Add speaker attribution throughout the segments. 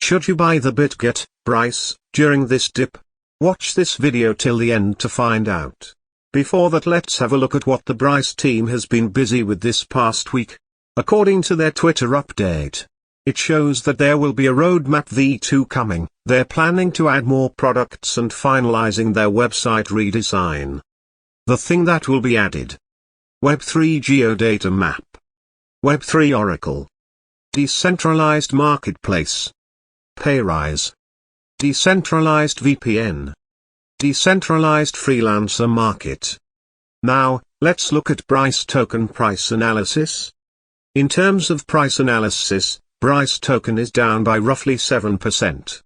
Speaker 1: Should you buy the Bitgert, Brise, during this dip? Watch this video till the end to find out. Before that, let's have a look at what the Brise team has been busy with this past week. According to their Twitter update, it shows that there will be a roadmap V2 coming. They're planning to add more products and finalizing their website redesign. The thing that will be added: Web3 Geodata Map, Web3 Oracle, Decentralized Marketplace, Bitrise, Decentralized VPN, Decentralized Freelancer Market. Now, let's look at Brise token price analysis. In terms of price analysis, Brise token is down by roughly 7%.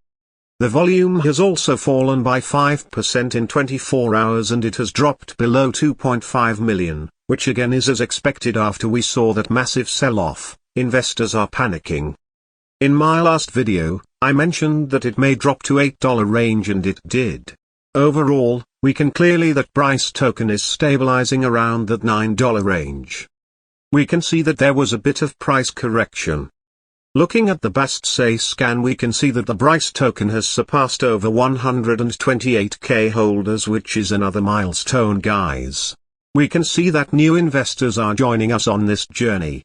Speaker 1: The volume has also fallen by 5% in 24 hours and it has dropped below 2.5 million, which again is as expected after we saw that massive sell-off. Investors are panicking. In my last video, I mentioned that it may drop to $8 range and it did. Overall, we can clearly that Brise token is stabilizing around that $9 range. We can see that there was a bit of price correction. Looking at the BastSay scan, we can see that the Brise token has surpassed over 128k holders, which is another milestone, guys. We can see that new investors are joining us on this journey.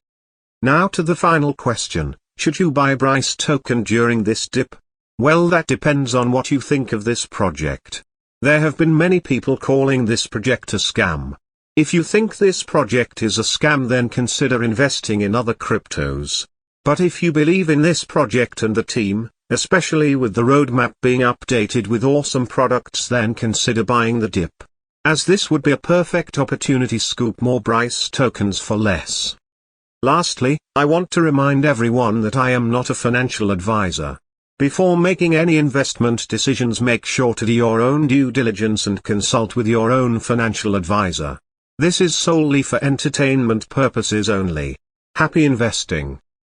Speaker 1: Now to the final question: should you buy Brise token during this dip? Well, that depends on what you think of this project. There have been many people calling this project a scam. If you think this project is a scam, then consider investing in other cryptos. But if you believe in this project and the team, especially with the roadmap being updated with awesome products, then consider buying the dip, as this would be a perfect opportunity to scoop more Brise tokens for less. Lastly, I want to remind everyone that I am not a financial advisor. Before making any investment decisions, make sure to do your own due diligence and consult with your own financial advisor. This is solely for entertainment purposes only. Happy investing!